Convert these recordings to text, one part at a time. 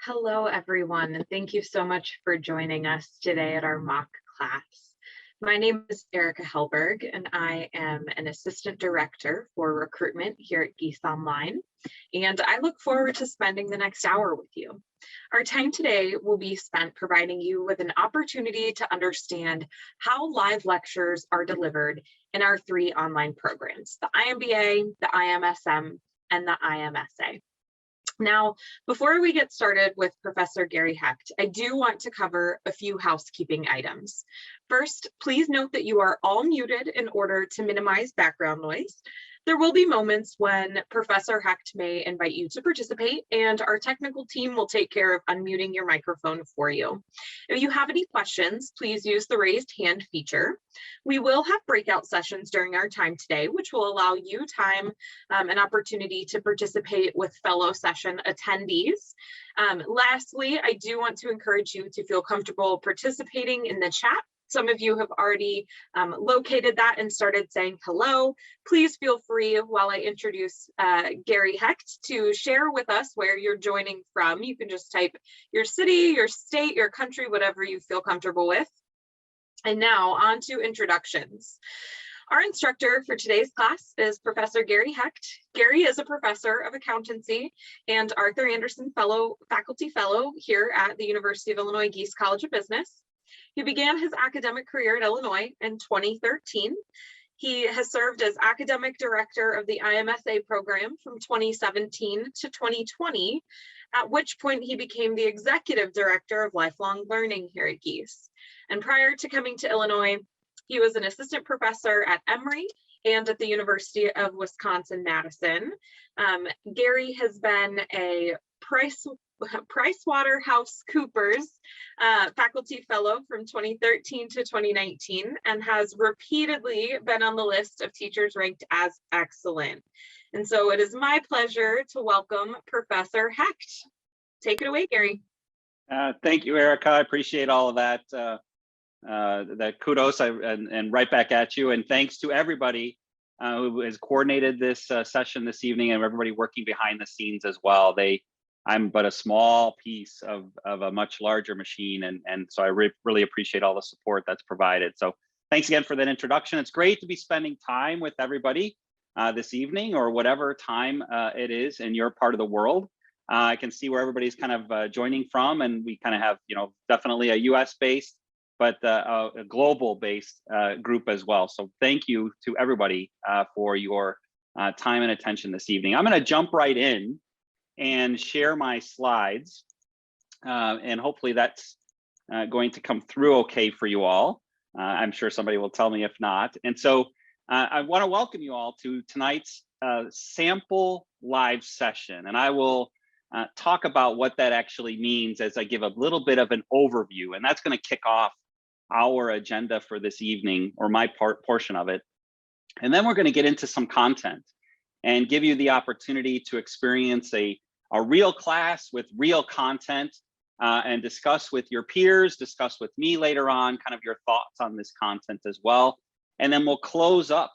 Hello, everyone, and thank you so much for joining us today at our mock class. My name is Erica Helberg, and I am an Assistant Director for Recruitment here at Gies Online, and I look forward to spending the next hour with you. Our time today will be spent providing you with an opportunity to understand how live lectures are delivered in our three online programs, the IMBA, the IMSM, and the IMSA. Now, before we get started with Professor Gary Hecht, I do want to cover a few housekeeping items. First, please note that you are all muted in order to minimize background noise. There will be moments when Professor Hecht may invite you to participate, and our technical team will take care of unmuting your microphone for you. If you have any questions, please use the raised hand feature. We will have breakout sessions during our time today, which will allow you time and opportunity to participate with fellow session attendees. Lastly, I do want to encourage you to feel comfortable participating in the chat. Some of you have already located that and started saying hello. Please feel free, while I introduce Gary Hecht, to share with us where you're joining from. You can just type your city, your state, your country, whatever you feel comfortable with. And now on to introductions. Our instructor for today's class is Professor Gary Hecht. Gary is a professor of accountancy and Arthur Anderson faculty fellow here at the University of Illinois Gies College of Business. He began his academic career at Illinois in 2013. He has served as academic director of the IMSA program from 2017 to 2020, at which point he became the executive director of lifelong learning here at Gies. And prior to coming to Illinois, he was an assistant professor at Emory and at the University of Wisconsin-Madison. Gary has been a PricewaterhouseCoopers faculty fellow from 2013 to 2019 and has repeatedly been on the list of teachers ranked as excellent. And so it is my pleasure to welcome Professor Hecht. Take it away, Gary. Thank you, Erica. I appreciate all of that. That kudos and right back at you. And thanks to everybody who has coordinated this session this evening and everybody working behind the scenes as well. I'm but a small piece of a much larger machine. And so I really appreciate all the support that's provided. So thanks again for that introduction. It's great to be spending time with everybody this evening or whatever time it is in your part of the world. I can see where everybody's kind of joining from, and we kind of have, definitely a US based, but a global based group as well. So thank you to everybody for your time and attention this evening. I'm going to jump right in and share my slides, and hopefully that's going to come through okay for you all. I'm sure somebody will tell me if not. And so I want to welcome you all to tonight's sample live session, and I will talk about what that actually means as I give a little bit of an overview, and that's going to kick off our agenda for this evening, or my portion of it. And then we're going to get into some content and give you the opportunity to experience a real class with real content, and discuss with your peers, discuss with me later on, kind of your thoughts on this content as well. And then we'll close up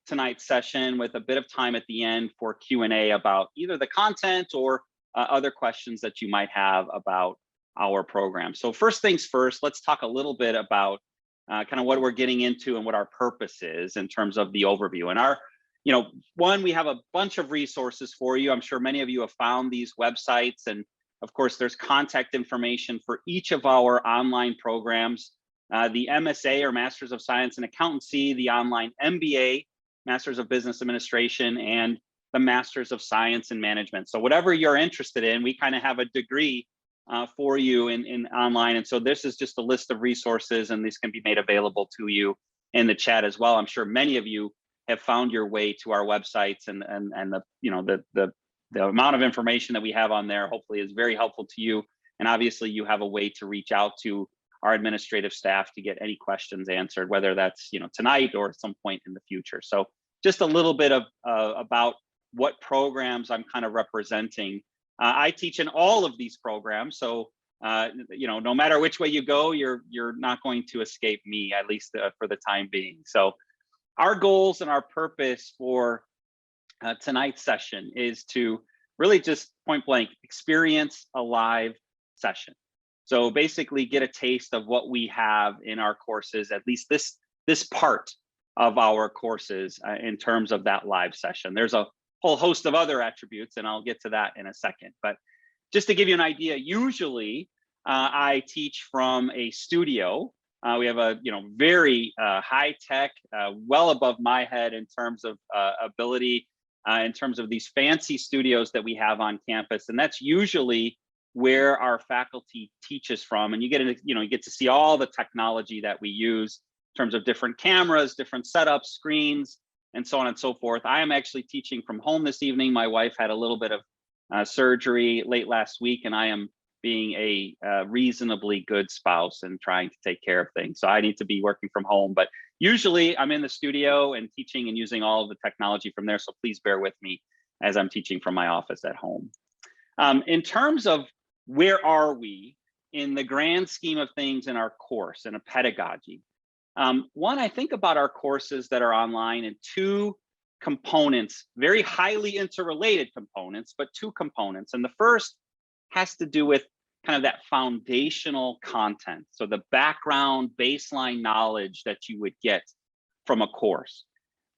tonight's session with a bit of time at the end for Q&A about either the content or other questions that you might have about our program. So first things first, let's talk a little bit about kind of what we're getting into and what our purpose is in terms of the overview. And one, we have a bunch of resources for you. I'm sure many of you have found these websites. And of course, there's contact information for each of our online programs. The MSA, or Masters of Science in Accountancy, the online MBA, Masters of Business Administration, and the Masters of Science in Management. So whatever you're interested in, we kind of have a degree for you in online. And so this is just a list of resources, and these can be made available to you in the chat as well. I'm sure many of you have found your way to our websites, and the amount of information that we have on there hopefully is very helpful to you. And obviously you have a way to reach out to our administrative staff to get any questions answered, whether that's tonight or at some point in the future. So just a little bit of about what programs I'm kind of representing. I teach in all of these programs, so no matter which way you go, you're not going to escape me, at least for the time being. So our goals and our purpose for tonight's session is to really just point blank experience a live session. So basically get a taste of what we have in our courses, at least this part of our courses in terms of that live session. There's a whole host of other attributes, and I'll get to that in a second. But just to give you an idea, usually I teach from a studio. We have a very high tech, well above my head in terms of ability, in terms of these fancy studios that we have on campus, and that's usually where our faculty teaches from. And you get to see all the technology that we use in terms of different cameras, different setups, screens, and so on and so forth. I am actually teaching from home this evening. My wife had a little bit of surgery late last week, and I am being a reasonably good spouse and trying to take care of things. So I need to be working from home, but usually I'm in the studio and teaching and using all of the technology from there. So please bear with me as I'm teaching from my office at home. In terms of where are we in the grand scheme of things in our course and a pedagogy? One, I think about our courses that are online in two components, very highly interrelated components, but two components. And the first has to do with kind of that foundational content. So the background, baseline knowledge that you would get from a course.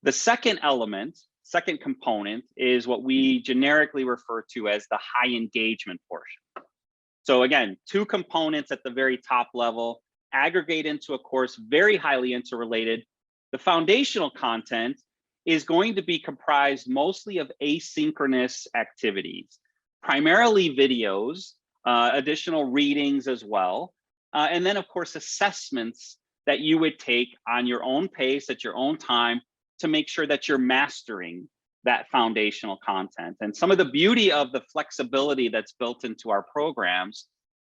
The second element, second component, is what we generically refer to as the high engagement portion. So again, two components at the very top level, aggregate into a course, very highly interrelated. The foundational content is going to be comprised mostly of asynchronous activities, primarily videos, additional readings as well, and then of course assessments that you would take on your own pace at your own time to make sure that you're mastering that foundational content. And some of the beauty of the flexibility that's built into our programs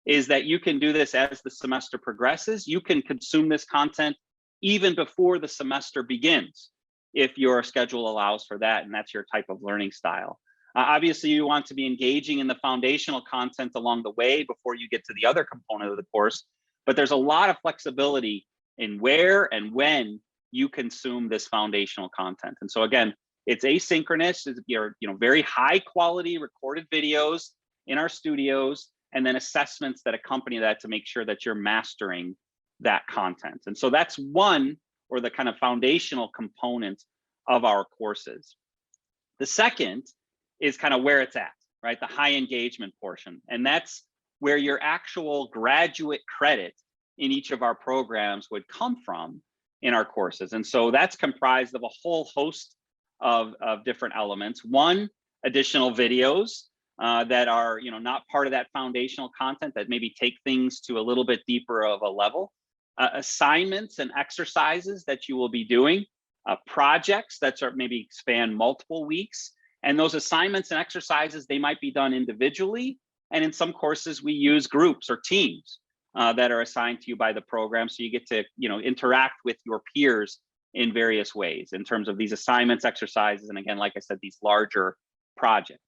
is that you can do this as the semester progresses. You can consume this content even before the semester begins, if your schedule allows for that, and that's your type of learning style. Obviously, you want to be engaging in the foundational content along the way before you get to the other component of the course, but there's a lot of flexibility in where and when you consume this foundational content. And so again, it's asynchronous, it's very high quality recorded videos in our studios, and then assessments that accompany that to make sure that you're mastering that content. And so that's one, or the kind of foundational component of our courses. The second is kind of where it's at, right? The high engagement portion. And that's where your actual graduate credit in each of our programs would come from in our courses. And so that's comprised of a whole host of different elements. One, additional videos that are not part of that foundational content, that maybe take things to a little bit deeper of a level. Assignments and exercises that you will be doing, projects that are maybe span multiple weeks. And those assignments and exercises, they might be done individually. And in some courses, we use groups or teams that are assigned to you by the program. So you get to interact with your peers in various ways in terms of these assignments, exercises, and again, like I said, these larger projects.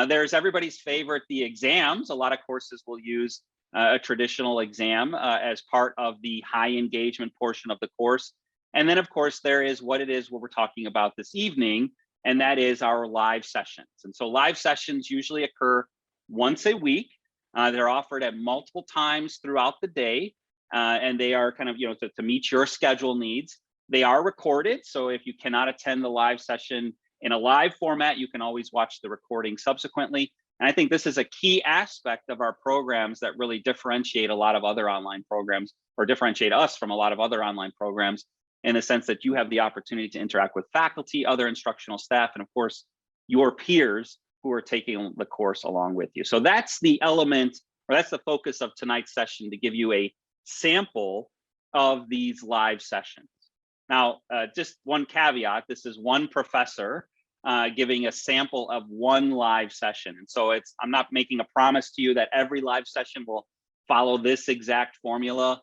There's everybody's favorite, the exams. A lot of courses will use a traditional exam as part of the high engagement portion of the course. And then of course, there is what we're talking about this evening, and that is our live sessions. And so live sessions usually occur once a week. They're offered at multiple times throughout the day, and they are kind of, to meet your schedule needs. They are recorded, so if you cannot attend the live session in a live format, you can always watch the recording subsequently. And I think this is a key aspect of our programs that really differentiate a lot of other online programs, or differentiate us from a lot of other online programs, in the sense that you have the opportunity to interact with faculty, other instructional staff, and of course, your peers who are taking the course along with you. So that's the element, or that's the focus of tonight's session, to give you a sample of these live sessions. Now, just one caveat, this is one professor giving a sample of one live session. And so I'm not making a promise to you that every live session will follow this exact formula.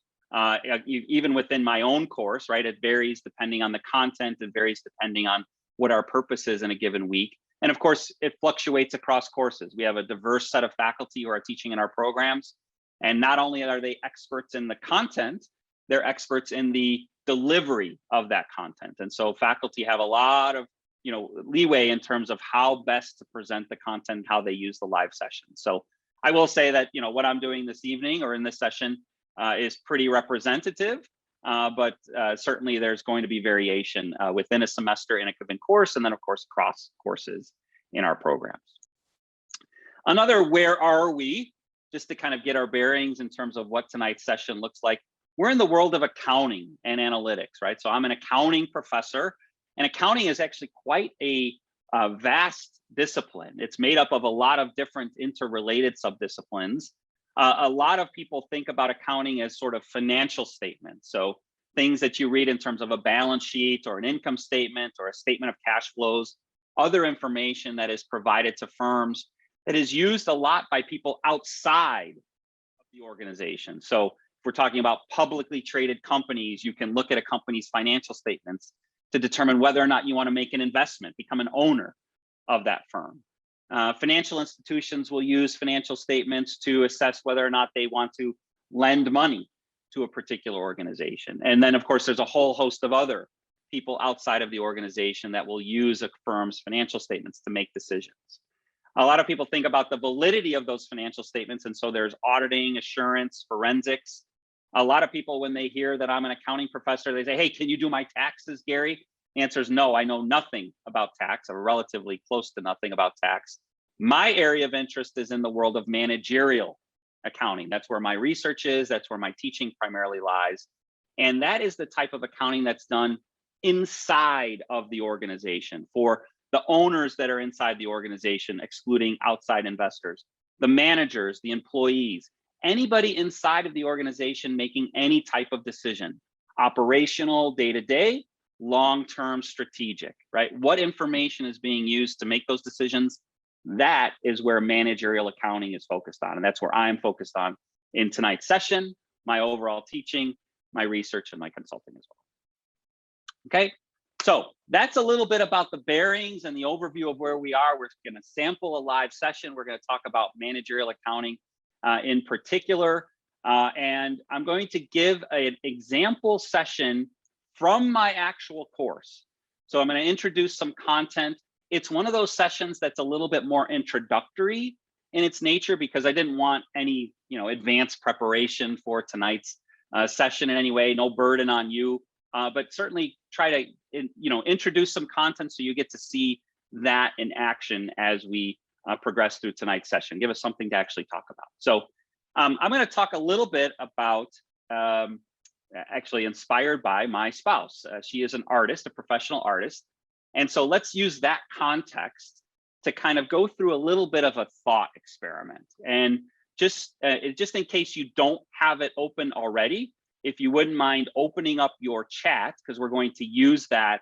Even within my own course, right? It varies depending on the content, it varies depending on what our purpose is in a given week. And of course, it fluctuates across courses. We have a diverse set of faculty who are teaching in our programs. And not only are they experts in the content, they're experts in the delivery of that content. And so faculty have a lot of leeway in terms of how best to present the content, how they use the live session. So I will say that, what I'm doing this evening or in this session is pretty representative, but certainly there's going to be variation within a semester in a given course, and then of course across courses in our programs. Another where are we, just to kind of get our bearings in terms of what tonight's session looks like. We're in the world of accounting and analytics, right? So I'm an accounting professor, and accounting is actually quite a vast discipline. It's made up of a lot of different interrelated subdisciplines. A lot of people think about accounting as sort of financial statements. So things that you read in terms of a balance sheet or an income statement or a statement of cash flows, other information that is provided to firms that is used a lot by people outside of the organization. So if we're talking about publicly traded companies, you can look at a company's financial statements to determine whether or not you want to make an investment, become an owner of that firm. Financial institutions will use financial statements to assess whether or not they want to lend money to a particular organization. And then of course, there's a whole host of other people outside of the organization that will use a firm's financial statements to make decisions. A lot of people think about the validity of those financial statements. And so there's auditing, assurance, forensics. A lot of people, when they hear that I'm an accounting professor, they say, hey, can you do my taxes, Gary? The answer is no, I know nothing about tax, or relatively close to nothing about tax. My area of interest is in the world of managerial accounting. That's where my research is, that's where my teaching primarily lies. And that is the type of accounting that's done inside of the organization for the owners that are inside the organization, excluding outside investors, the managers, the employees, anybody inside of the organization making any type of decision, operational, day-to-day, long-term, strategic, right? What information is being used to make those decisions? That is where managerial accounting is focused on. And that's where I'm focused on in tonight's session, my overall teaching, my research, and my consulting as well. Okay, so that's a little bit about the bearings and the overview of where we are. We're going to sample a live session. We're going to talk about managerial accounting in particular. And I'm going to give an example session from my actual course. So I'm going to introduce some content. It's one of those sessions that's a little bit more introductory in its nature, because I didn't want any, advanced preparation for tonight's session in any way, no burden on you, but certainly try to, introduce some content so you get to see that in action as we progress through tonight's session, give us something to actually talk about. So I'm going to talk a little bit about, actually inspired by my spouse. She is an artist, a professional artist. And so let's use that context to kind of go through a little bit of a thought experiment. And just in case you don't have it open already, if you wouldn't mind opening up your chat, because we're going to use that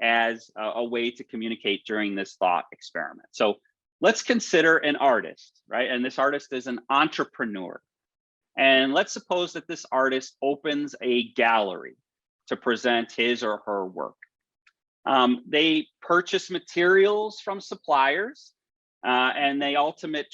as a way to communicate during this thought experiment. So let's consider an artist, right? And this artist is an entrepreneur. And let's suppose that this artist opens a gallery to present his or her work. They purchase materials from suppliers, and they ultimately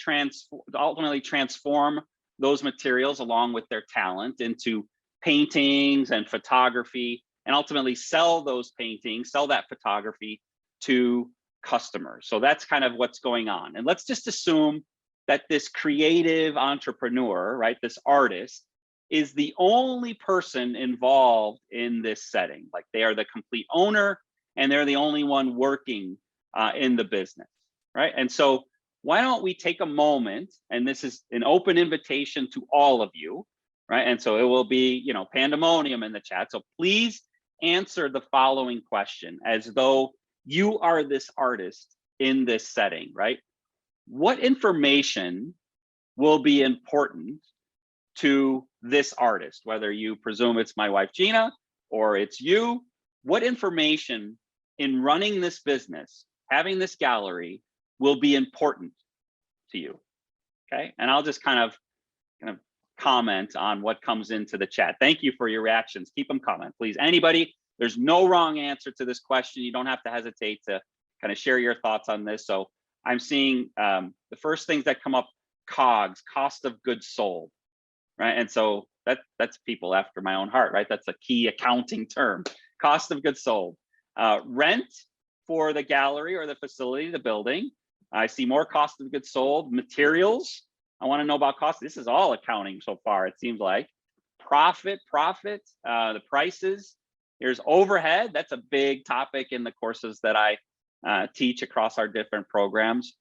transform those materials along with their talent into paintings and photography, and ultimately sell those paintings, sell that photography to customers. So that's kind of what's going on. And let's just assume that this creative entrepreneur, right, this artist, is the only person involved in this setting. Like, they are the complete owner and they're the only one working in the business, right? And so why don't we take a moment, and this is an open invitation to all of you, right? And so it will be, pandemonium in the chat. So please answer the following question as though you are this artist in this setting, right? What information will be important to this artist, whether you presume it's my wife, Gina, or it's you? What information in running this business, having this gallery, will be important to you? Okay, and I'll just kind of comment on what comes into the chat. Thank you for your reactions. Keep them coming, please. Anybody, there's no wrong answer to this question. You don't have to hesitate to kind of share your thoughts on this. So I'm seeing the first things that come up: COGS, cost of goods sold, right? And so that's people after my own heart, right? That's a key accounting term: cost of goods sold. Rent for the gallery or the facility, the building. I see more cost of goods sold. Materials, I want to know about cost. This is all accounting so far, it seems like. Profit, the prices. Here's overhead. That's a big topic in the courses that I teach across our different programs.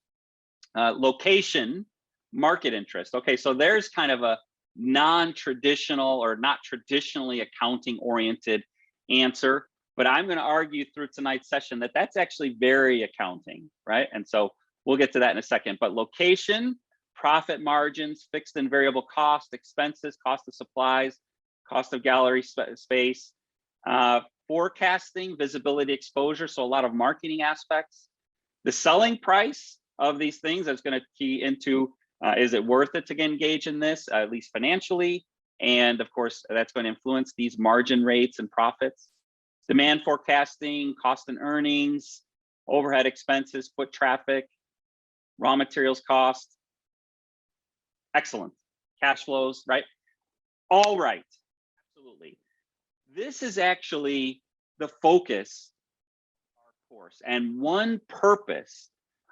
Location, market interest. Okay, so there's kind of a non-traditional or not traditionally accounting oriented answer, but I'm going to argue through tonight's session that that's actually very accounting, right? And so we'll get to that in a second. But location, profit margins, fixed and variable cost, expenses, cost of supplies, cost of gallery space, forecasting, visibility, exposure, so a lot of marketing aspects. The selling price of these things is going to key into, is it worth it to engage in this, at least financially? And of course, that's going to influence these margin rates and profits. Demand forecasting, cost and earnings, overhead expenses, foot traffic, raw materials cost. Excellent. Cash flows, right? All right, absolutely. This is actually the focus of our course and one purpose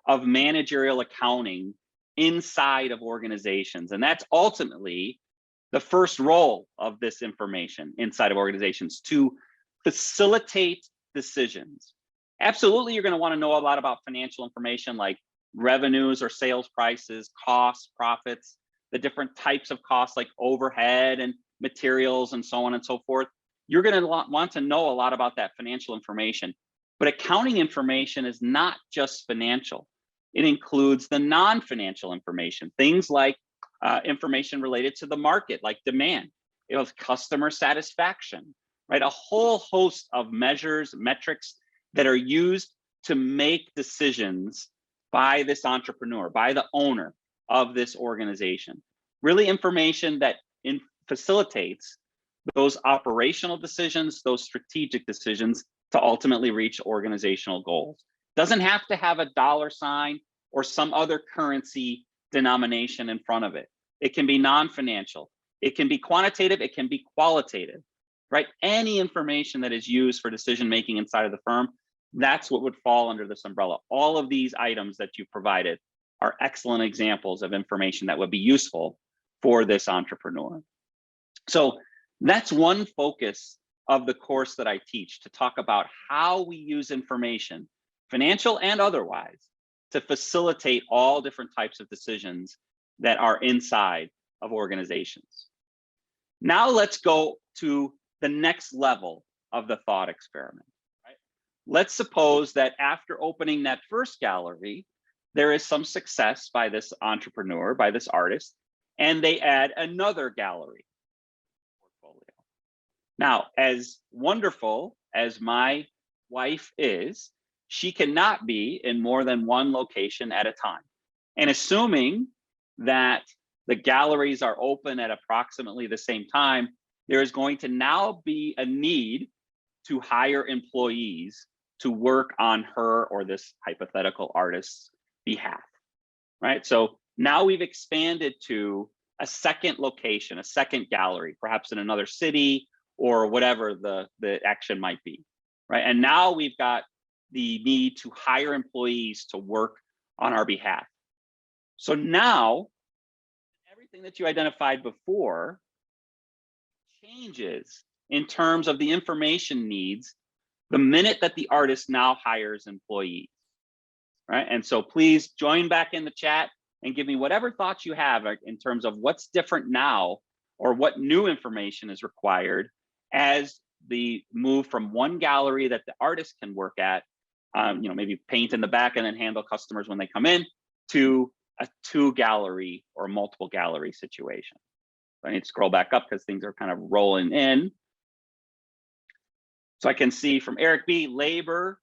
of managerial accounting inside of organizations. And that's ultimately the first role of this information inside of organizations, to facilitate decisions. Absolutely, you're going to want to know a lot about financial information like revenues or sales prices, costs, profits, the different types of costs like overhead and materials and so on and so forth. You're going to want to know a lot about that financial information. But accounting information is not just financial. It includes the non-financial information, things like information related to the market, like demand, customer satisfaction, right? A whole host of measures, metrics that are used to make decisions by this entrepreneur, by the owner of this organization. Really information that facilitates those operational decisions, those strategic decisions to ultimately reach organizational goals. Doesn't have to have a dollar sign or some other currency denomination in front of it. It can be non-financial. It can be quantitative. It can be qualitative, right? Any information that is used for decision-making inside of the firm, that's what would fall under this umbrella. All of these items that you provided are excellent examples of information that would be useful for this entrepreneur. So that's one focus of the course that I teach, to talk about how we use information, financial and otherwise, to facilitate all different types of decisions that are inside of organizations. Now let's go to the next level of the thought experiment. Right? Let's suppose that after opening that first gallery, there is some success by this entrepreneur, by this artist, and they add another gallery portfolio. Now, as wonderful as my wife is, she cannot be in more than one location at a time. And assuming that the galleries are open at approximately the same time, there is going to now be a need to hire employees to work on her or this hypothetical artist's behalf, right? So now we've expanded to a second location, a second gallery, perhaps in another city or whatever the action might be, right? And now we've got the need to hire employees to work on our behalf. So now, everything that you identified before changes in terms of the information needs the minute that the artist now hires employees, right? And so please join back in the chat and give me whatever thoughts you have in terms of what's different now or what new information is required as the move from one gallery that the artist can work at, maybe paint in the back and then handle customers when they come in, to a 2-gallery or multiple gallery situation. So I need to scroll back up because things are kind of rolling in. So I can see from Eric B, labor,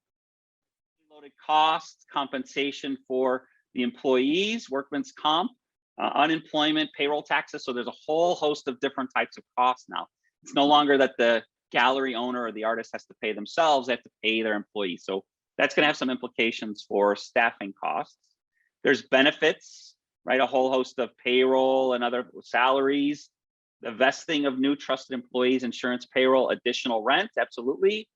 loaded costs, compensation for the employees, workman's comp, unemployment, payroll taxes. So there's a whole host of different types of costs now. It's no longer that the gallery owner or the artist has to pay themselves, they have to pay their employees. So that's going to have some implications for staffing costs. There's benefits, right? A whole host of payroll and other salaries, the vesting of new trusted employees, insurance, payroll, additional rent, absolutely.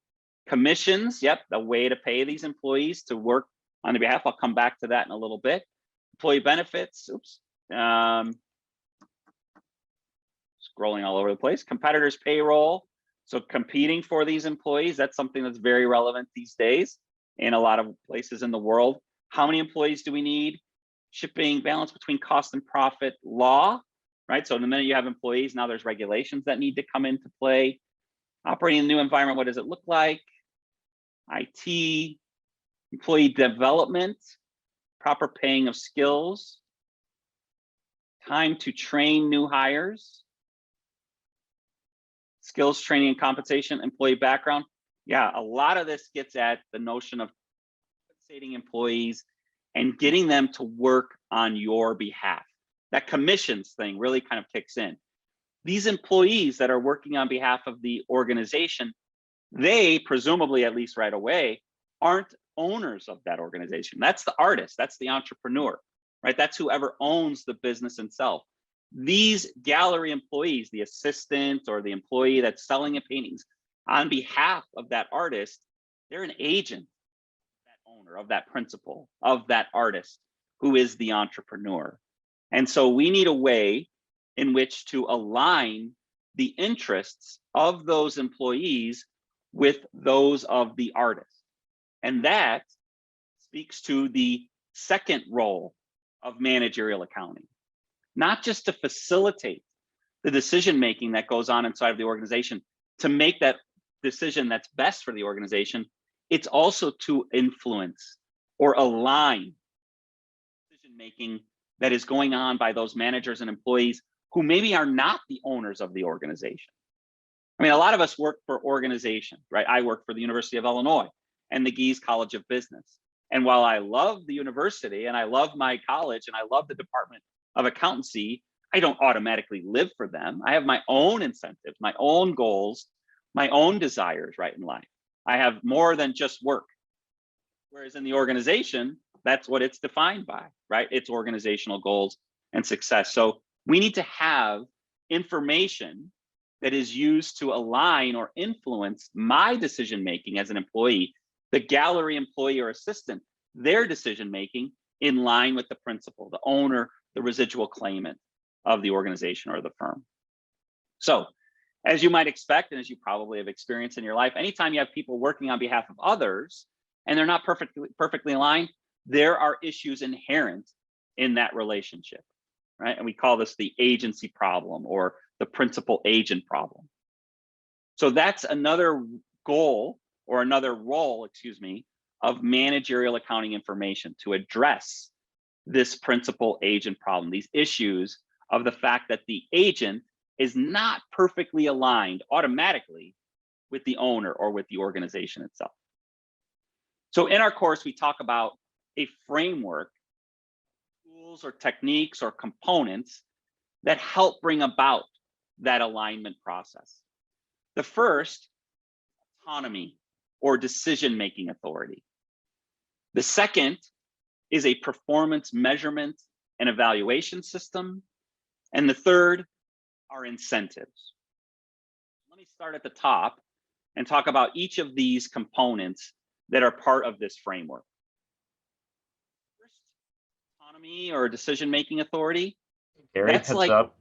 Commissions, yep, the way to pay these employees to work on their behalf. I'll come back to that in a little bit. Employee benefits, scrolling all over the place. Competitors' payroll. So competing for these employees, that's something that's very relevant these days in a lot of places in the world. How many employees do we need? Shipping, balance between cost and profit, law, right? So the minute you have employees, now there's regulations that need to come into play. Operating in a new environment, what does it look like? IT, employee development, proper paying of skills, time to train new hires, skills, training, and compensation, employee background. Yeah, a lot of this gets at the notion of compensating employees and getting them to work on your behalf. That commissions thing really kind of kicks in. These employees that are working on behalf of the organization, they presumably, at least right away, aren't owners of that organization. That's the artist, that's the entrepreneur, right? That's whoever owns the business itself. These gallery employees, the assistant or the employee that's selling the paintings on behalf of that artist, they're an agent of that owner, of that principal, of that artist who is the entrepreneur. And so we need a way in which to align the interests of those employees with those of the artist. And that speaks to the second role of managerial accounting, not just to facilitate the decision-making that goes on inside of the organization to make that decision that's best for the organization, it's also to influence or align decision-making that is going on by those managers and employees who maybe are not the owners of the organization. I mean, a lot of us work for organizations, right? I work for the University of Illinois and the Gies College of Business. And while I love the university and I love my college and I love the Department of Accountancy, I don't automatically live for them. I have my own incentives, my own goals, my own desires, right, in life. I have more than just work. Whereas in the organization, that's what it's defined by, right? It's organizational goals and success. So we need to have information that is used to align or influence my decision-making as an employee, the gallery employee or assistant, their decision-making in line with the principal, the owner, the residual claimant of the organization or the firm. So as you might expect, and as you probably have experienced in your life, anytime you have people working on behalf of others and they're not perfectly aligned, there are issues inherent in that relationship, right? And we call this the agency problem or the principal agent problem. So that's another goal or another role, excuse me, of managerial accounting information to address this principal agent problem, these issues of the fact that the agent is not perfectly aligned automatically with the owner or with the organization itself. So in our course, we talk about a framework, tools or techniques or components that help bring about that alignment process. The first, autonomy or decision-making authority. The second is a performance measurement and evaluation system. And the third are incentives. Let me start at the top and talk about each of these components that are part of this framework. First, autonomy or decision-making authority. Gary, That's heads like, up.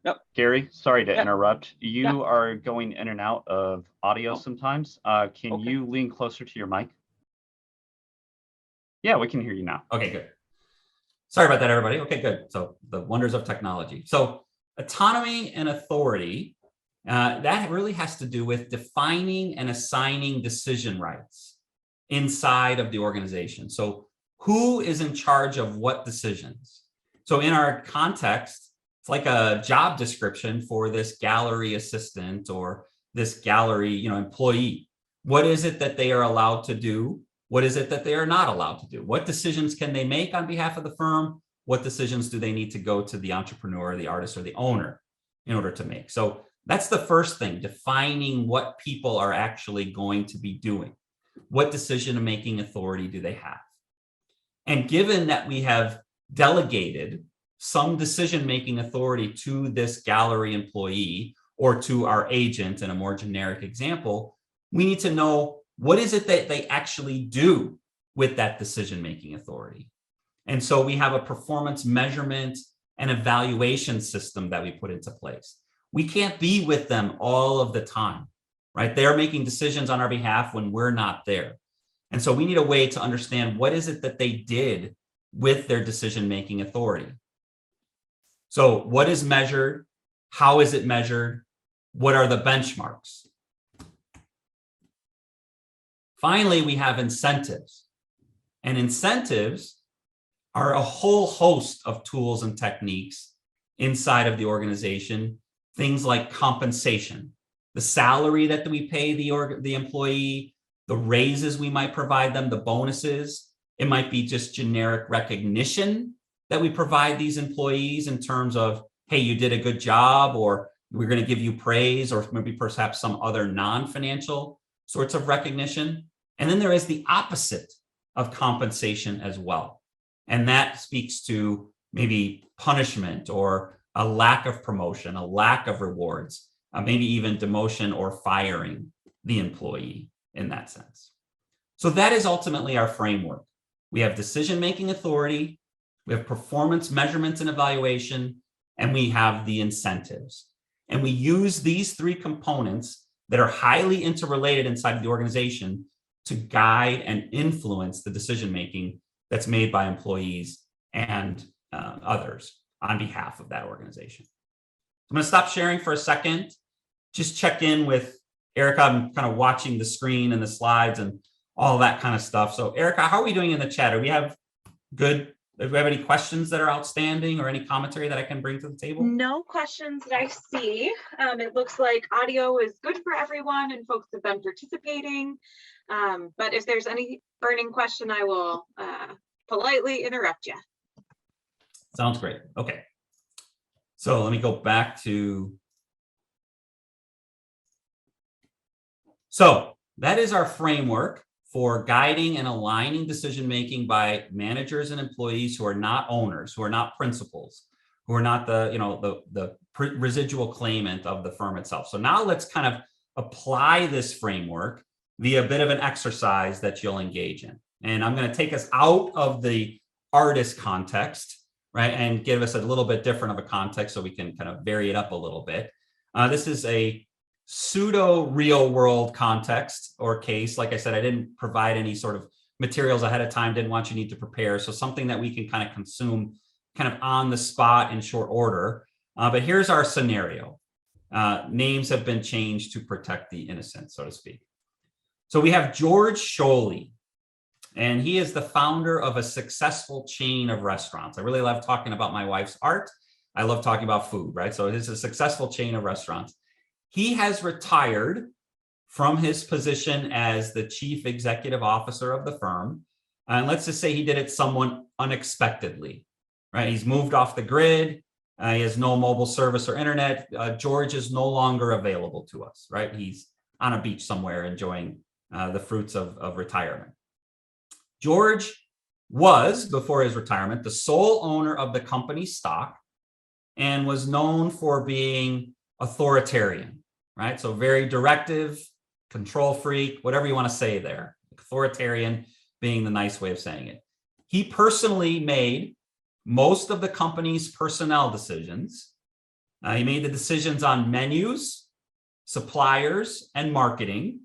Yep. Gary, sorry to Yeah. interrupt. You Yeah. are going in and out of audio sometimes. Can Okay. you lean closer to your mic? Yeah, we can hear you now. Okay, good. Sorry about that, everybody. Okay, good. So the wonders of technology. So autonomy and authority, that really has to do with defining and assigning decision rights inside of the organization. So who is in charge of what decisions? So in our context, it's like a job description for this gallery assistant or this gallery, employee. What is it that they are allowed to do? What is it that they are not allowed to do? What decisions can they make on behalf of the firm? What decisions do they need to go to the entrepreneur, the artist, or the owner in order to make? So that's the first thing, defining what people are actually going to be doing. What decision-making authority do they have? And given that we have delegated some decision-making authority to this gallery employee or to our agent in a more generic example, we need to know what is it that they actually do with that decision-making authority. And so we have a performance measurement and evaluation system that we put into place. We can't be with them all of the time, right? They're making decisions on our behalf when we're not there. And so we need a way to understand what is it that they did with their decision-making authority. So what is measured? How is it measured? What are the benchmarks? Finally, we have incentives. And incentives are a whole host of tools and techniques inside of the organization. Things like compensation, the salary that we pay the employee, the raises we might provide them, the bonuses. It might be just generic recognition that we provide these employees in terms of, hey, you did a good job, or we're going to give you praise, or maybe perhaps some other non-financial sorts of recognition. And then there is the opposite of compensation as well. And that speaks to maybe punishment or a lack of promotion, a lack of rewards, maybe even demotion or firing the employee in that sense. So that is ultimately our framework. We have decision-making authority, we have performance measurements and evaluation, and we have the incentives. And we use these three components that are highly interrelated inside of the organization to guide and influence the decision-making that's made by employees and others on behalf of that organization. I'm going to stop sharing for a second, just check in with Erica. I'm kind of watching the screen and the slides and all that kind of stuff. So Erica, how are we doing in the chat? Do we have any questions that are outstanding or any commentary that I can bring to the table? No questions that I see. It looks like audio is good for everyone and folks have been participating. But if there's any burning question, I will politely interrupt you. Sounds great. Okay. So let me go back to. So that is our framework for guiding and aligning decision-making by managers and employees who are not owners, who are not principals, who are not the residual claimant of the firm itself. So now let's kind of apply this framework via a bit of an exercise that you'll engage in. And I'm going to take us out of the artist context, right, and give us a little bit different of a context so we can kind of vary it up a little bit. This is a pseudo real world context or case. Like I said, I didn't provide any sort of materials ahead of time, didn't want you need to prepare. So something that we can kind of consume kind of on the spot in short order. But here's our scenario. Names have been changed to protect the innocent, so to speak. So we have George Scholey, and he is the founder of a successful chain of restaurants. I really love talking about my wife's art. I love talking about food, right? So it is a successful chain of restaurants. He has retired from his position as the chief executive officer of the firm. And let's just say he did it somewhat unexpectedly, right? He's moved off the grid. He has no mobile service or internet. George is no longer available to us, right? He's on a beach somewhere enjoying the fruits of retirement. George was, before his retirement, the sole owner of the company's stock and was known for being authoritarian, right? So very directive, control freak, whatever you want to say there. Authoritarian being the nice way of saying it. He personally made most of the company's personnel decisions. He made the decisions on menus, suppliers, and marketing.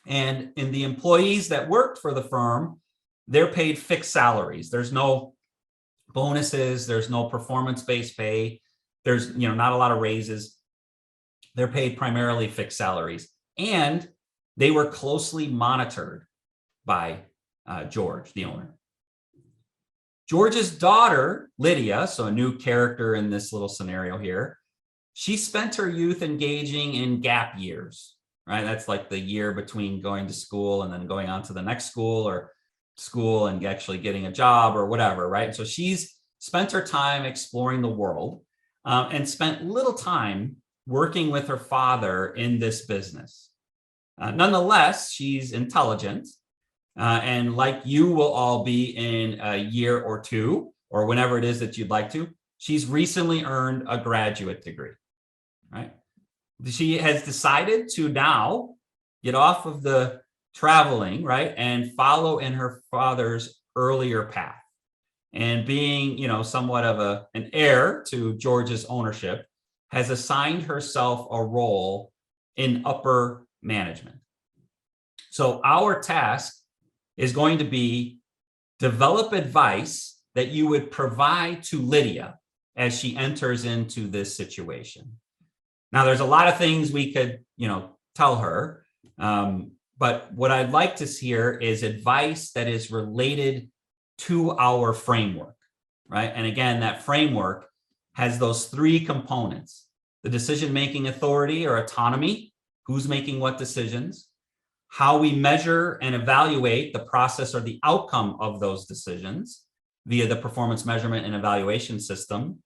And in the employees that worked for the firm, they're paid fixed salaries. There's no bonuses. There's no performance-based pay. There's not a lot of raises. They're paid primarily fixed salaries. And they were closely monitored by George, the owner. George's daughter, Lydia, so a new character in this little scenario here, she spent her youth engaging in gap years, right? That's like the year between going to school and then going on to the next school, or school and actually getting a job or whatever, right? So she's spent her time exploring the world and spent little time working with her father in this business. Nonetheless, she's intelligent. And like you will all be in a year or two, or whenever it is that you'd like to, she's recently earned a graduate degree, right? She has decided to now get off of the traveling, right, and follow in her father's earlier path. And being, somewhat of an heir to George's ownership, has assigned herself a role in upper management. So our task is going to be develop advice that you would provide to Lydia as she enters into this situation. Now, there's a lot of things we could, tell her, but what I'd like to hear is advice that is related to our framework, right? And again, that framework has those three components: the decision-making authority or autonomy, who's making what decisions, how we measure and evaluate the process or the outcome of those decisions via the performance measurement and evaluation system.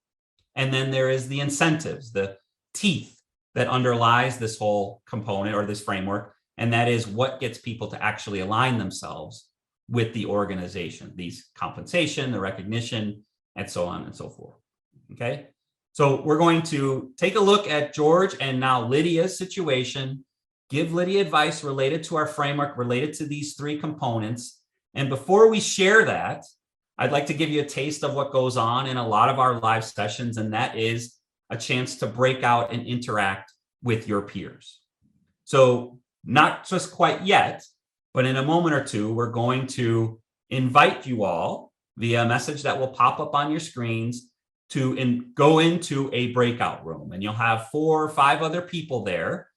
And then there is the incentives, the teeth that underlies this whole component or this framework. And that is what gets people to actually align themselves with the organization, these compensation, the recognition, and so on and so forth. Okay. So we're going to take a look at George and now Lydia's situation, give Lydia advice related to our framework, related to these three components. And before we share that, I'd like to give you a taste of what goes on in a lot of our live sessions, and that is a chance to break out and interact with your peers. So not just quite yet, but in a moment or two, we're going to invite you all via a message that will pop up on your screens to go into a breakout room, and you'll have 4 or 5 other people there.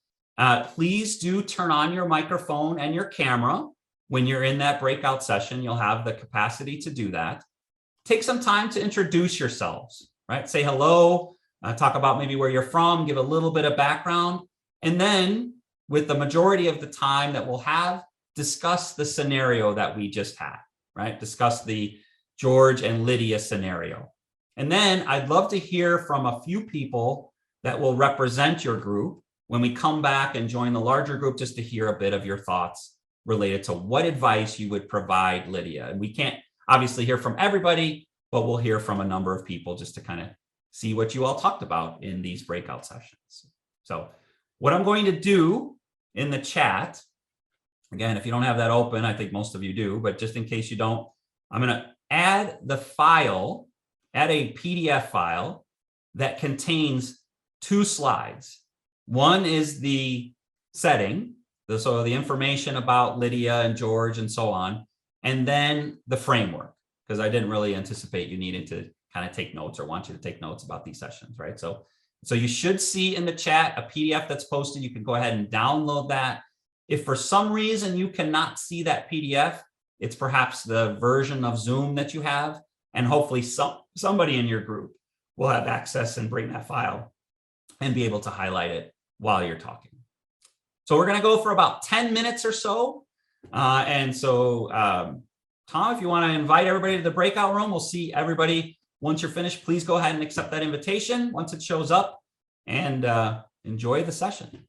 Please do turn on your microphone and your camera when you're in that breakout session. You'll have the capacity to do that. Take some time to introduce yourselves, right? Say hello, talk about maybe where you're from, give a little bit of background, and then with the majority of the time that we'll have, discuss the scenario that we just had, right? Discuss the George and Lydia scenario. And then I'd love to hear from a few people that will represent your group when we come back and join the larger group, just to hear a bit of your thoughts related to what advice you would provide Lydia. And we can't obviously hear from everybody, but we'll hear from a number of people just to kind of see what you all talked about in these breakout sessions. So what I'm going to do in the chat, again, if you don't have that open, I think most of you do, but just in case you don't, I'm going to add the file, add a PDF file that contains 2 slides. One is the setting, so the information about Lydia and George and so on, and then the framework, because I didn't really anticipate you needing to kind of take notes or want you to take notes about these sessions, right? So you should see in the chat a PDF that's posted. You can go ahead and download that. If for some reason you cannot see that PDF, it's perhaps the version of Zoom that you have, and hopefully somebody in your group will have access and bring that file and be able to highlight it while you're talking. So we're going to go for about 10 minutes or so. And so, Tom, if you want to invite everybody to the breakout room, we'll see everybody. Once you're finished, please go ahead and accept that invitation once it shows up, and enjoy the session.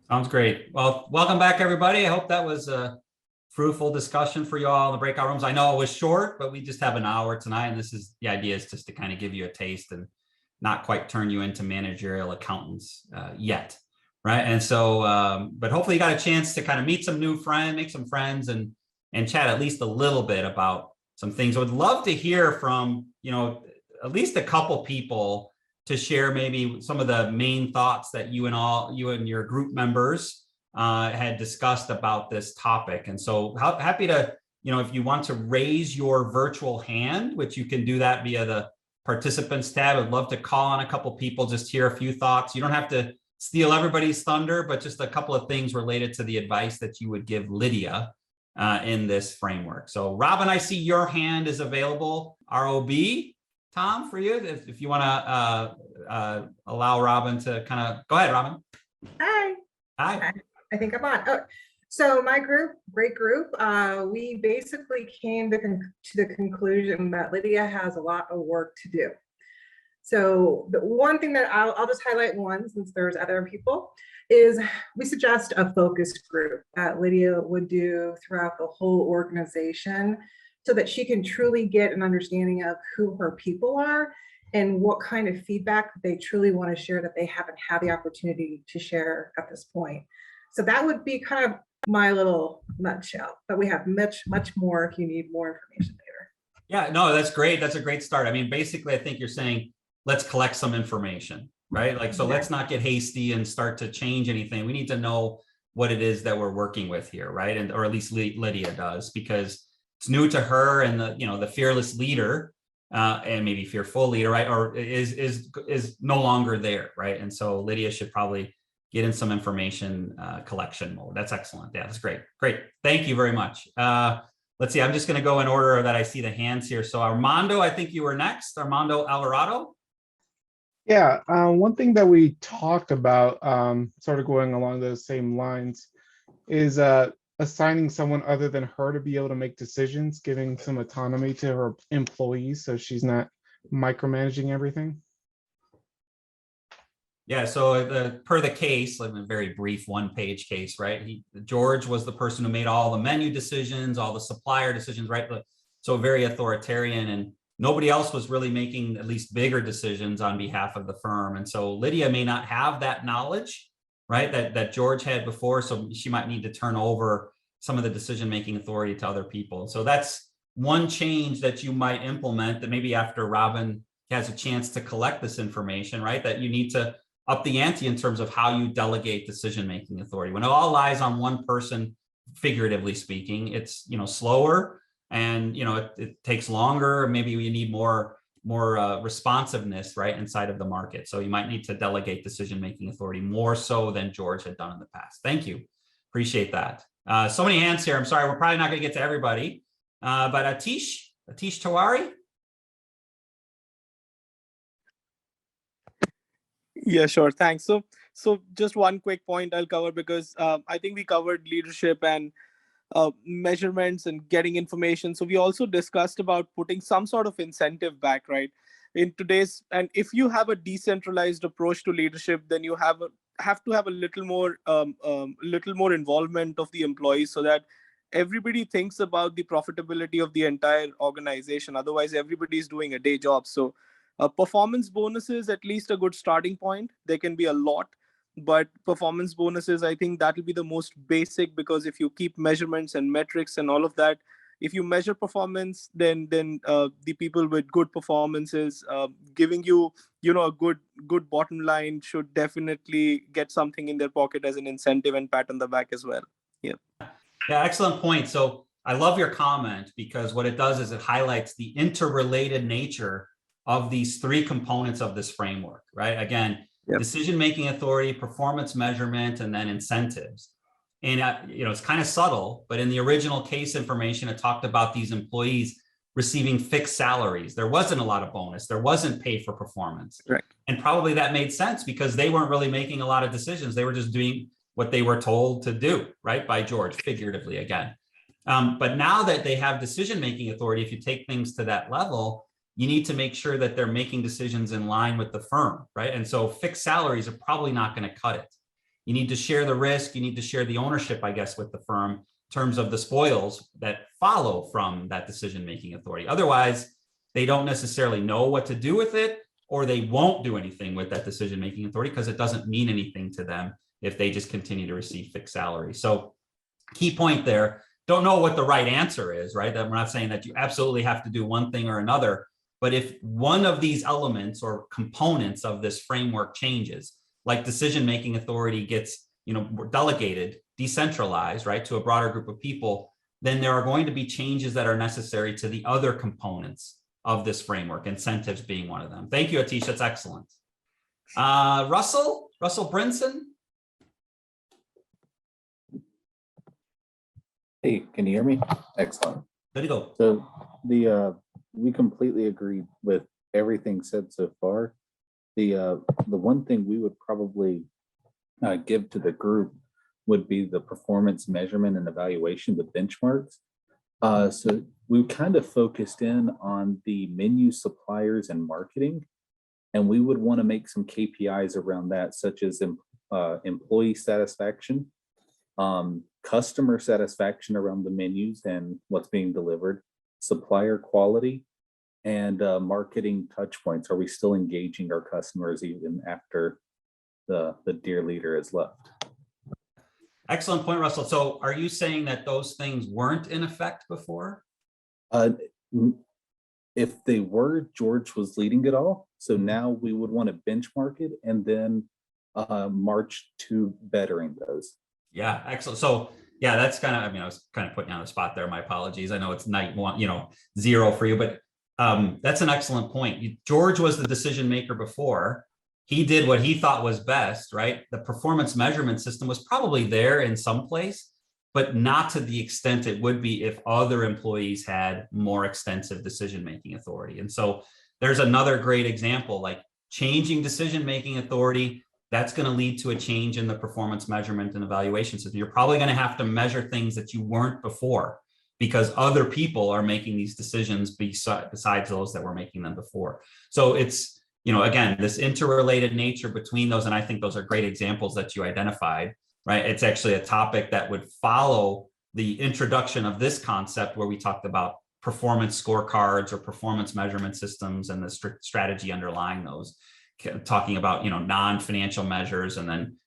Sounds great. Well, welcome back, everybody. I hope that was a fruitful discussion for you all in the breakout rooms. I know it was short, but we just have an hour tonight, and the idea is just to kind of give you a taste and not quite turn you into managerial accountants yet, right? And so, but hopefully you got a chance to kind of meet some new friends, make some friends, and chat at least a little bit about some things. I would love to hear from, at least a couple people to share maybe some of the main thoughts that you and your group members had discussed about this topic. And so happy to, if you want to raise your virtual hand, which you can do that via the participants tab. I'd love to call on a couple people, just hear a few thoughts. You don't have to steal everybody's thunder, but just a couple of things related to the advice that you would give Lydia in this framework. So Robin, I see your hand is available. ROB, Tom, for you, if you want to allow Robin to kind of, go ahead, Robin. Hi. Hi. I think I'm on. Oh, so my group, great group, we basically came to the conclusion that Lydia has a lot of work to do. So the one thing that I'll just highlight one, since there's other people, is we suggest a focus group that Lydia would do throughout the whole organization so that she can truly get an understanding of who her people are and what kind of feedback they truly want to share that they haven't had the opportunity to share at this point. So that would be kind of my little nutshell, but we have much more if you need more information later. Yeah, no, that's great. That's a great start. I mean, basically, I think you're saying, let's collect some information, right? Like, so let's not get hasty and start to change anything. We need to know what it is that we're working with here, right? And, or at least Lydia does, because it's new to her, and the fearless leader, and maybe fearful leader, right? Or is no longer there, right? And so Lydia should probably get in some information collection mode. That's excellent. Yeah, that's great. Great. Thank you very much. Let's see, I'm just going to go in order that I see the hands here. So Armando, I think you were next. Armando Alvarado. Yeah, one thing that we talked about, sort of going along those same lines, is assigning someone other than her to be able to make decisions, giving some autonomy to her employees so she's not micromanaging everything. Yeah, so per the case, like a very brief one-page case, right? George was the person who made all the menu decisions, all the supplier decisions, right? So very authoritarian, and nobody else was really making at least bigger decisions on behalf of the firm. And so Lydia may not have that knowledge, right, that George had before. So she might need to turn over some of the decision-making authority to other people. So that's one change that you might implement, that maybe after Robin has a chance to collect this information, right, that you need to up the ante in terms of how you delegate decision-making authority. When it all lies on one person, figuratively speaking, it's slower, and it takes longer. Maybe you need more responsiveness, right, inside of the market. So you might need to delegate decision-making authority more so than George had done in the past. Thank you, appreciate that. So many hands here. I'm sorry, we're probably not going to get to everybody, but Atish Tawari. Yeah, sure. Thanks. So just one quick point I'll cover, because I think we covered leadership and measurements and getting information. So we also discussed about putting some sort of incentive back, right? In today's, and if you have a decentralized approach to leadership, then you have to have a little more involvement of the employees, so that everybody thinks about the profitability of the entire organization. Otherwise, everybody's doing a day job. So performance bonuses, at least a good starting point. There can be a lot, but performance bonuses, I think that will be the most basic, because if you keep measurements and metrics and all of that, if you measure performance, then the people with good performances giving you a good bottom line should definitely get something in their pocket as an incentive and pat on the back as well. Yeah, Excellent point. So I love your comment, because what it does is it highlights the interrelated nature of these three components of this framework, right? Again, yep. Decision-making authority, performance measurement, and then incentives. And it's kind of subtle, but in the original case information, it talked about these employees receiving fixed salaries. There wasn't a lot of bonus. There wasn't pay for performance. Right. And probably that made sense, because they weren't really making a lot of decisions. They were just doing what they were told to do, right, by George, figuratively again. But now that they have decision-making authority, if you take things to that level, you need to make sure that they're making decisions in line with the firm, right? And so fixed salaries are probably not going to cut it. You need to share the risk. You need to share the ownership, I guess, with the firm in terms of the spoils that follow from that decision-making authority. Otherwise, they don't necessarily know what to do with it, or they won't do anything with that decision-making authority, because it doesn't mean anything to them if they just continue to receive fixed salary. So key point there, don't know what the right answer is, right? That we're not saying that you absolutely have to do one thing or another. But if one of these elements or components of this framework changes, like decision-making authority gets, delegated, decentralized, right, to a broader group of people, then there are going to be changes that are necessary to the other components of this framework, incentives being one of them. Thank you, Atish. That's excellent. Russell Brinson. Hey, can you hear me? Excellent. There you go. So we completely agree with everything said so far. The one thing we would probably give to the group would be the performance measurement and evaluation, the benchmarks. So we kind of focused in on the menu suppliers and marketing, and we would want to make some KPIs around that, such as employee satisfaction, customer satisfaction around the menus and what's being delivered, supplier quality, and marketing touch points. Are we still engaging our customers even after the dear leader has left? Excellent point, Russell. So are you saying that those things weren't in effect before? if they were, George was leading it all. So now we would want to benchmark it and then march to bettering those. Yeah, excellent. So yeah, that's kind of, I mean, I was kind of putting you on the spot there. My apologies. I know it's night one, 0 for you, but that's an excellent point. George was the decision maker before. He did what he thought was best, right? The performance measurement system was probably there in some place, but not to the extent it would be if other employees had more extensive decision-making authority. And so there's another great example, like changing decision-making authority. That's going to lead to a change in the performance measurement and evaluation system. You're probably going to have to measure things that you weren't before because other people are making these decisions besides those that were making them before. So it's, again, this interrelated nature between those. And I think those are great examples that you identified, right? It's actually a topic that would follow the introduction of this concept where we talked about performance scorecards or performance measurement systems and the strategy underlying those. Talking about non-financial measures and then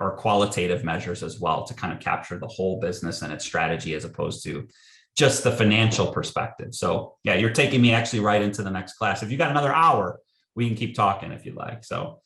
or qualitative measures as well to kind of capture the whole business and its strategy as opposed to just the financial perspective. So yeah, you're taking me actually right into the next class. If you got another hour, we can keep talking if you'd like. So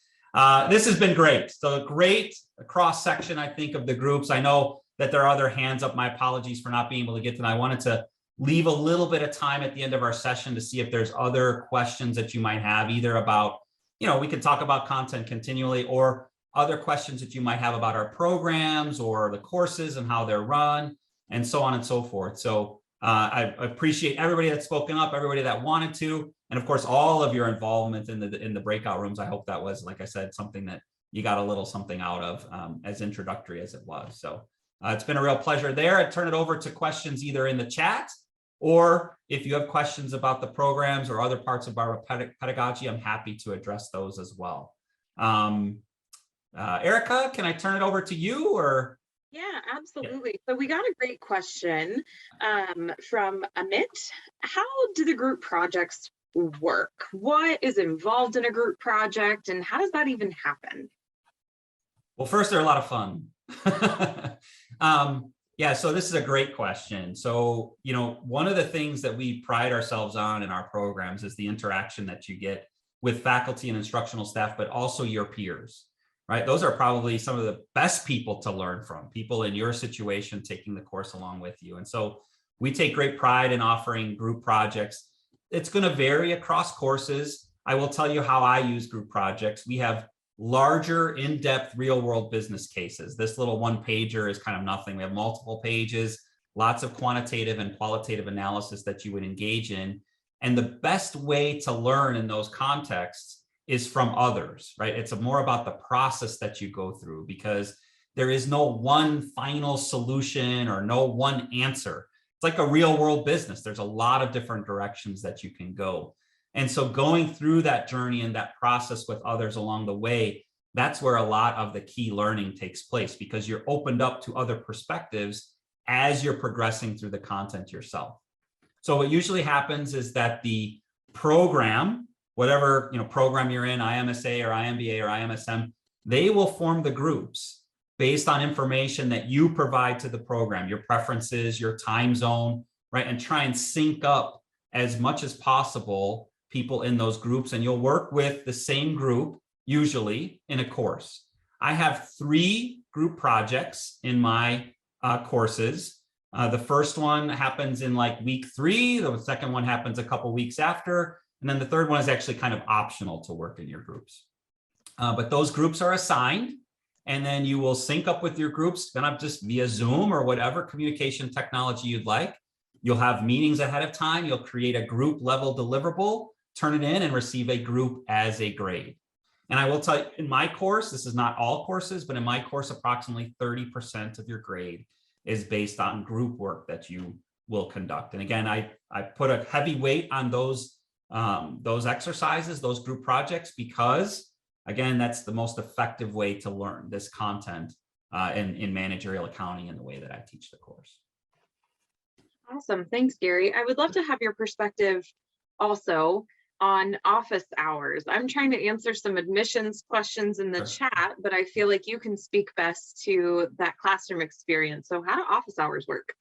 this has been great. So great cross section, I think, of the groups. I know that there are other hands up. My apologies for not being able to get to them. I wanted to leave a little bit of time at the end of our session to see if there's other questions that you might have, either about we could talk about content continually or other questions that you might have about our programs or the courses and how they're run and so on and so forth. So I appreciate everybody that's spoken up, everybody that wanted to, and of course, all of your involvement in the breakout rooms. I hope that was, like I said, something that you got a little something out of as introductory as it was. So it's been a real pleasure there. I turn it over to questions either in the chat or if you have questions about the programs or other parts of our pedagogy, I'm happy to address those as well. Erica, can I turn it over to you or? Yeah, absolutely. So we got a great question from Amit. How do the group projects work? What is involved in a group project and how does that even happen? Well, first, they're a lot of fun. Yeah, so this is a great question. So, one of the things that we pride ourselves on in our programs is the interaction that you get with faculty and instructional staff, but also your peers, right? Those are probably some of the best people to learn from, people in your situation taking the course along with you. And so we take great pride in offering group projects. It's going to vary across courses. I will tell you how I use group projects. We have larger, in-depth, real-world business cases. This little one-pager is kind of nothing. We have multiple pages, lots of quantitative and qualitative analysis that you would engage in. And the best way to learn in those contexts is from others, right? It's more about the process that you go through because there is no one final solution or no one answer. It's like a real-world business. There's a lot of different directions that you can go. And so going through that journey and that process with others along the way, that's where a lot of the key learning takes place because you're opened up to other perspectives as you're progressing through the content yourself. So what usually happens is that the program, whatever program you're in, IMSA or IMBA or IMSM, they will form the groups based on information that you provide to the program, your preferences, your time zone, right? And try and sync up as much as possible people in those groups, and you'll work with the same group usually in a course. I have 3 group projects in my courses. The first one happens in like week 3, the second one happens a couple weeks after, and then the third one is actually kind of optional to work in your groups. But those groups are assigned, and then you will sync up with your groups, kind of just via Zoom or whatever communication technology you'd like. You'll have meetings ahead of time. You'll create a group level deliverable, turn it in and receive a group as a grade. And I will tell you, in my course, this is not all courses, but in my course, approximately 30% of your grade is based on group work that you will conduct. And again, I put a heavy weight on those exercises, those group projects, because again, that's the most effective way to learn this content in managerial accounting in the way that I teach the course. Awesome. Thanks, Gary. I would love to have your perspective also on office hours. I'm trying to answer some admissions questions in the chat, but I feel like you can speak best to that classroom experience. So how do office hours work?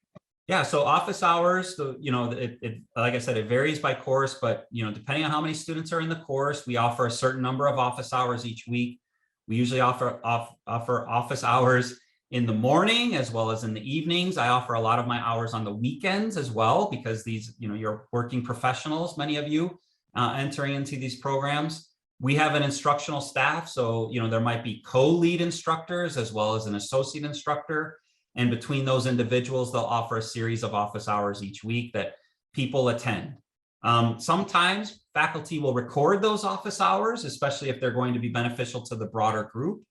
Yeah, so office hours, like I said, it varies by course, but depending on how many students are in the course, we offer a certain number of office hours each week. We usually offer office hours in the morning as well as in the evenings. I offer a lot of my hours on the weekends as well, because these, you're working professionals, many of you entering into these programs. We have an instructional staff, so there might be co-lead instructors as well as an associate instructor. And between those individuals, they'll offer a series of office hours each week that people attend. Sometimes faculty will record those office hours, especially if they're going to be beneficial to the broader group.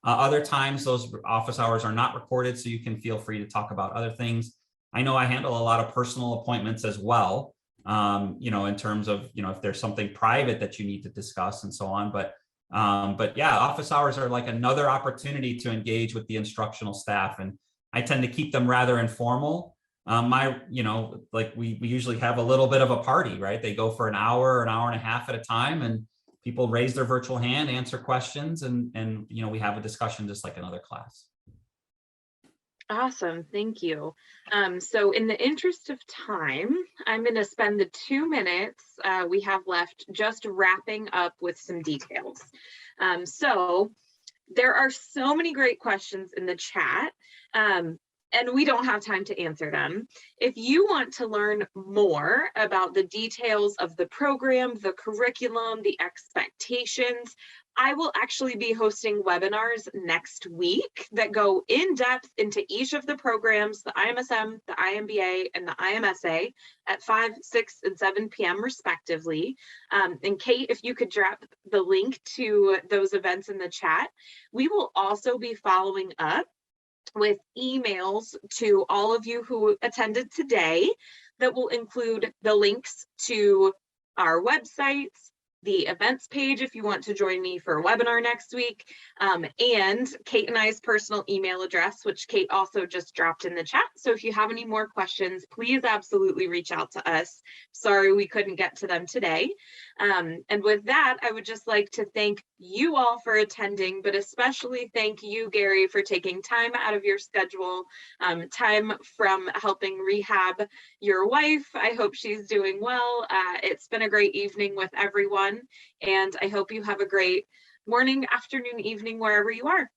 Other times those office hours are not recorded, so you can feel free to talk about other things. I know I handle a lot of personal appointments as well, in terms of, if there's something private that you need to discuss and so on. But yeah, office hours are like another opportunity to engage with the instructional staff. And I tend to keep them rather informal. We usually have a little bit of a party, right? They go for an hour and a half at a time, and people raise their virtual hand, answer questions, and we have a discussion just like another class. Awesome, thank you. So in the interest of time, I'm going to spend the 2 minutes we have left just wrapping up with some details. So there are so many great questions in the chat, and we don't have time to answer them. If you want to learn more about the details of the program, the curriculum, the expectations, I will actually be hosting webinars next week that go in depth into each of the programs, the IMSM, the IMBA, and the IMSA at 5, 6, and 7 p.m. respectively. And Kate, if you could drop the link to those events in the chat. We will also be following up with emails to all of you who attended today that will include the links to our websites, the events page if you want to join me for a webinar next week, and Kate and I's personal email address, which Kate also just dropped in the chat. So if you have any more questions, please absolutely reach out to us. Sorry we couldn't get to them today. And with that, I would just like to thank you all for attending, but especially thank you, Gary, for taking time out of your schedule, time from helping rehab your wife. I hope she's doing well. It's been a great evening with everyone, and I hope you have a great morning, afternoon, evening, wherever you are.